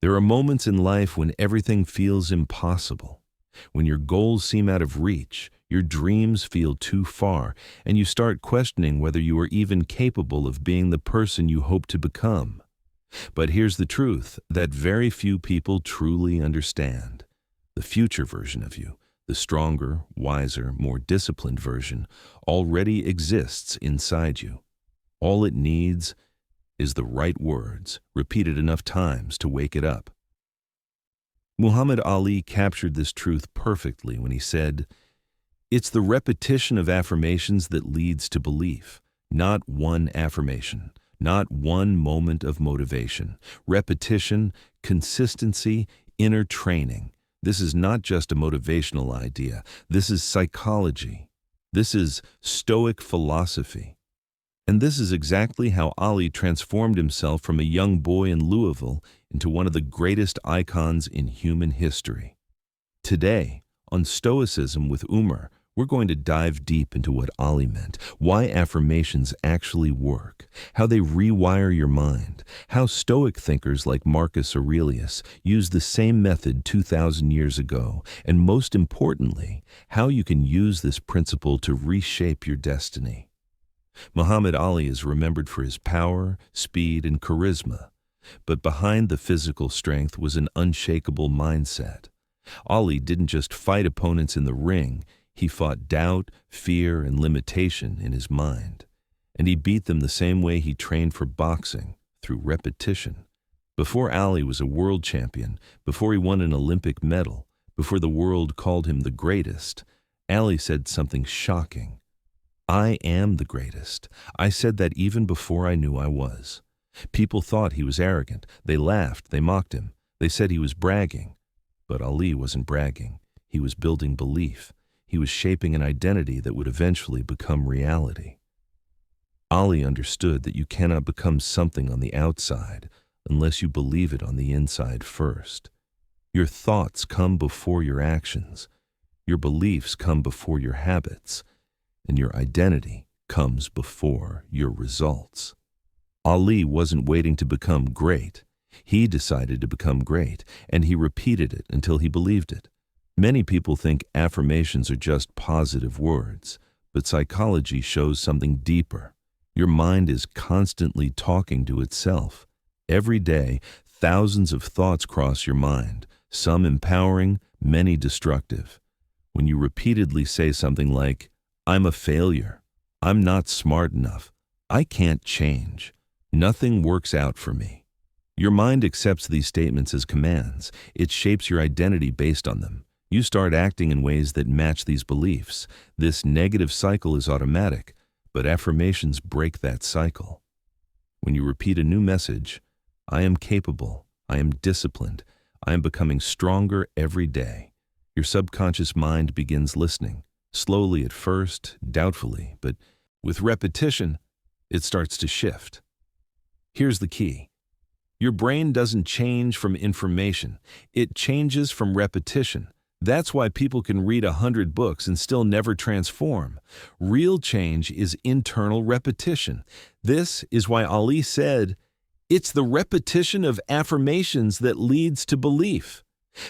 There are moments in life when everything feels impossible, when your goals seem out of reach, your dreams feel too far, and you start questioning whether you are even capable of being the person you hope to become. But here's the truth that very few people truly understand. The future version of you, the stronger, wiser, more disciplined version, already exists inside you. All it needs is the right words, repeated enough times to wake it up. Muhammad Ali captured this truth perfectly when he said, "It's the repetition of affirmations that leads to belief, not one affirmation, not one moment of motivation. Repetition, consistency, inner training. This is not just a motivational idea. This is psychology. This is Stoic philosophy. And this is exactly how Ali transformed himself from a young boy in Louisville into one of the greatest icons in human history." Today, on Stoicism with Umar, we're going to dive deep into what Ali meant, why affirmations actually work, how they rewire your mind, how Stoic thinkers like Marcus Aurelius used the same method 2,000 years ago, and most importantly, how you can use this principle to reshape your destiny. Muhammad Ali is remembered for his power, speed, and charisma, but behind the physical strength was an unshakable mindset. Ali didn't just fight opponents in the ring, he fought doubt, fear, and limitation in his mind. And he beat them the same way he trained for boxing, through repetition. Before Ali was a world champion, before he won an Olympic medal, before the world called him the greatest, Ali said something shocking. "I am the greatest. I said that even before I knew I was." People thought he was arrogant. They laughed, they mocked him. They said he was bragging. But Ali wasn't bragging. He was building belief. He was shaping an identity that would eventually become reality. Ali understood that you cannot become something on the outside unless you believe it on the inside first. Your thoughts come before your actions. Your beliefs come before your habits. And your identity comes before your results. Ali wasn't waiting to become great. He decided to become great, and he repeated it until he believed it. Many people think affirmations are just positive words, but psychology shows something deeper. Your mind is constantly talking to itself. Every day, thousands of thoughts cross your mind, some empowering, many destructive. When you repeatedly say something like, "I'm a failure. I'm not smart enough. I can't change. Nothing works out for me." Your mind accepts these statements as commands. It shapes your identity based on them. You start acting in ways that match these beliefs. This negative cycle is automatic, but affirmations break that cycle. When you repeat a new message, "I am capable. I am disciplined. I am becoming stronger every day," your subconscious mind begins listening. Slowly at first, doubtfully, but with repetition, it starts to shift. Here's the key. Your brain doesn't change from information. It changes from repetition. That's why people can read 100 books and still never transform. Real change is internal repetition. This is why Ali said, "It's the repetition of affirmations that leads to belief."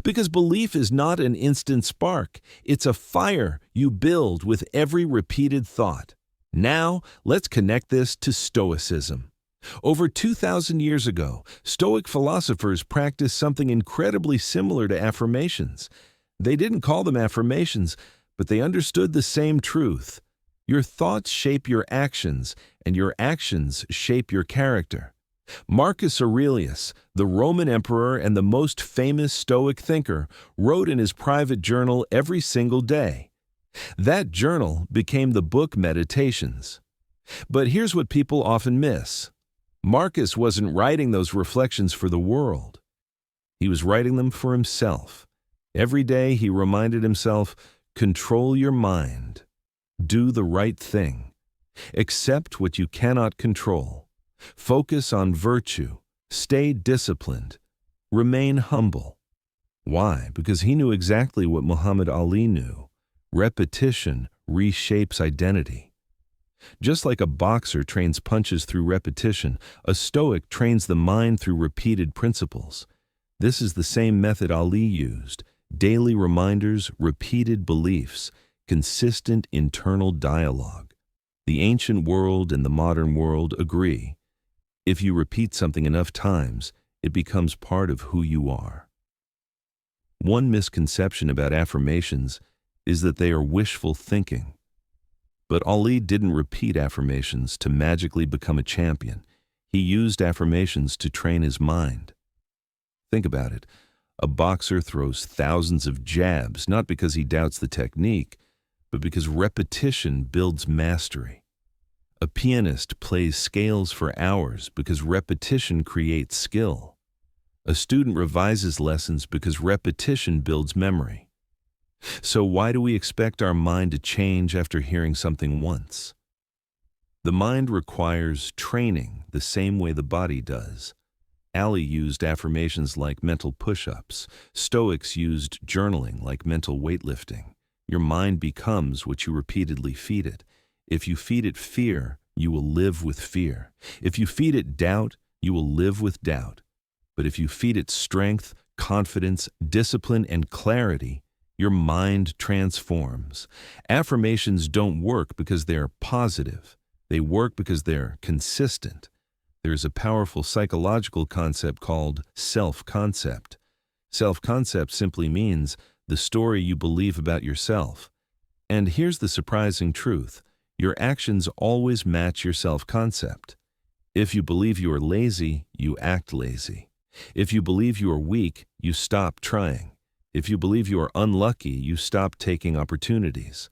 Because belief is not an instant spark. It's a fire you build with every repeated thought. Now, let's connect this to Stoicism. Over 2,000 years ago, Stoic philosophers practiced something incredibly similar to affirmations. They didn't call them affirmations, but they understood the same truth. Your thoughts shape your actions, and your actions shape your character. Marcus Aurelius, the Roman emperor and the most famous Stoic thinker, wrote in his private journal every single day. That journal became the book Meditations. But here's what people often miss. Marcus wasn't writing those reflections for the world. He was writing them for himself. Every day he reminded himself, control your mind. Do the right thing. Accept what you cannot control. Focus on virtue. Stay disciplined. Remain humble. Why? Because he knew exactly what Muhammad Ali knew. Repetition reshapes identity. Just like a boxer trains punches through repetition, a Stoic trains the mind through repeated principles. This is the same method Ali used: daily reminders, repeated beliefs, consistent internal dialogue. The ancient world and the modern world agree. If you repeat something enough times, it becomes part of who you are. One misconception about affirmations is that they are wishful thinking. But Ali didn't repeat affirmations to magically become a champion. He used affirmations to train his mind. Think about it. A boxer throws thousands of jabs, not because he doubts the technique, but because repetition builds mastery. A pianist plays scales for hours because repetition creates skill. A student revises lessons because repetition builds memory. So why do we expect our mind to change after hearing something once? The mind requires training the same way the body does. Ali used affirmations like mental push-ups. Stoics used journaling like mental weightlifting. Your mind becomes what you repeatedly feed it. If you feed it fear, you will live with fear. If you feed it doubt, you will live with doubt. But if you feed it strength, confidence, discipline, and clarity, your mind transforms. Affirmations don't work because they're positive. They work because they're consistent. There's a powerful psychological concept called self-concept. Self-concept simply means the story you believe about yourself. And here's the surprising truth: your actions always match your self-concept. If you believe you are lazy, you act lazy. If you believe you are weak, you stop trying. If you believe you are unlucky, you stop taking opportunities.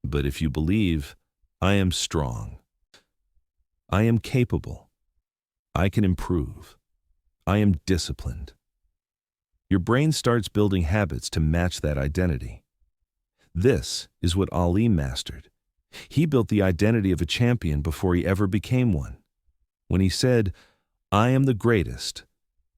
But if you believe, I am strong, I am capable, I can improve, I am disciplined, your brain starts building habits to match that identity. This is what Ali mastered. He built the identity of a champion before he ever became one. When he said, I am the greatest,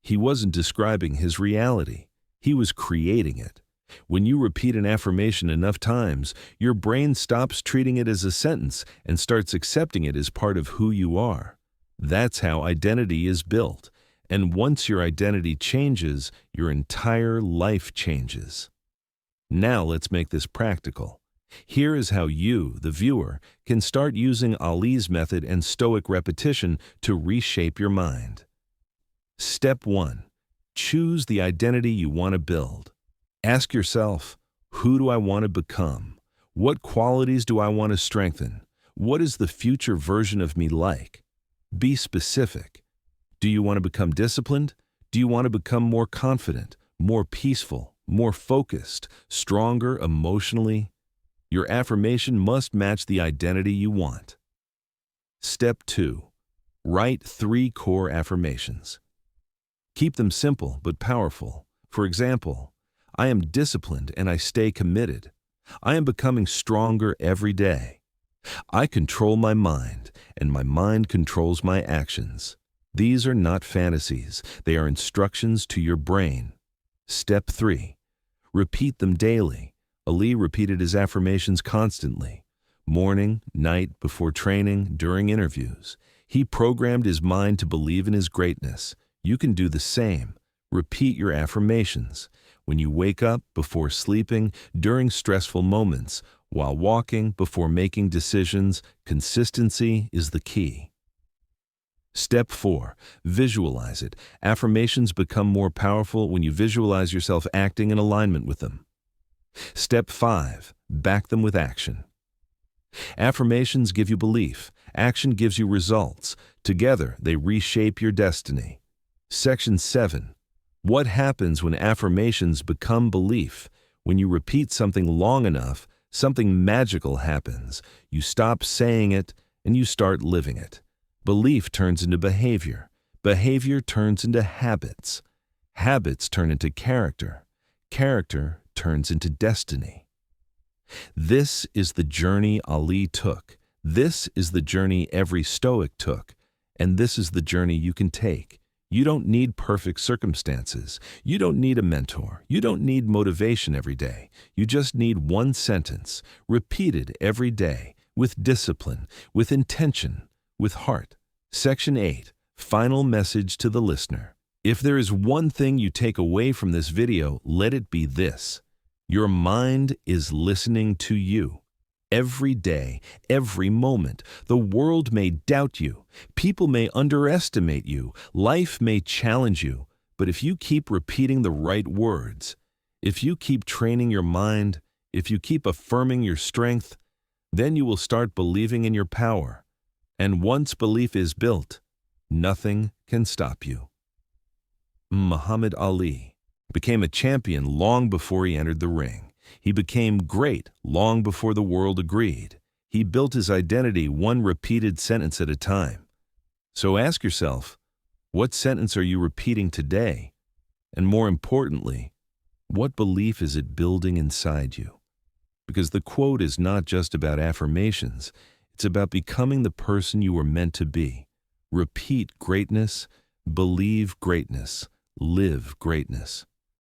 he wasn't describing his reality. He was creating it. When you repeat an affirmation enough times, your brain stops treating it as a sentence and starts accepting it as part of who you are. That's how identity is built. And once your identity changes, your entire life changes. Now let's make this practical. Here is how you, the viewer, can start using Ali's method and Stoic repetition to reshape your mind. Step 1. Choose the identity you want to build. Ask yourself, who do I want to become? What qualities do I want to strengthen? What is the future version of me like? Be specific. Do you want to become disciplined? Do you want to become more confident, more peaceful, more focused, stronger emotionally? Your affirmation must match the identity you want. Step 2. Write 3 core affirmations. Keep them simple but powerful. For example, I am disciplined and I stay committed. I am becoming stronger every day. I control my mind, and my mind controls my actions. These are not fantasies. They are instructions to your brain. Step 3. Repeat them daily. Ali repeated his affirmations constantly. Morning, night, before training, during interviews. He programmed his mind to believe in his greatness. You can do the same. Repeat your affirmations. When you wake up, before sleeping, during stressful moments, while walking, before making decisions, consistency is the key. Step 4. Visualize it. Affirmations become more powerful when you visualize yourself acting in alignment with them. Step 5. Back them with action. Affirmations give you belief. Action gives you results. Together, they reshape your destiny. Section 7. What happens when affirmations become belief? When you repeat something long enough, something magical happens. You stop saying it and you start living it. Belief turns into behavior. Behavior turns into habits. Habits turn into character. Character turns into destiny. This is the journey Ali took. This is the journey every Stoic took. And this is the journey you can take. You don't need perfect circumstances. You don't need a mentor. You don't need motivation every day. You just need one sentence, repeated every day, with discipline, with intention, with heart. Section 8. Final message to the listener. If there is one thing you take away from this video, let it be this: your mind is listening to you. Every day, every moment, the world may doubt you. People may underestimate you. Life may challenge you. But if you keep repeating the right words, if you keep training your mind, if you keep affirming your strength, then you will start believing in your power. And once belief is built, nothing can stop you. Muhammad Ali became a champion long before he entered the ring. He became great long before the world agreed. He built his identity one repeated sentence at a time. So ask yourself, what sentence are you repeating today? And more importantly, what belief is it building inside you? Because the quote is not just about affirmations, it's about becoming the person you were meant to be. Repeat greatness, believe greatness, live greatness.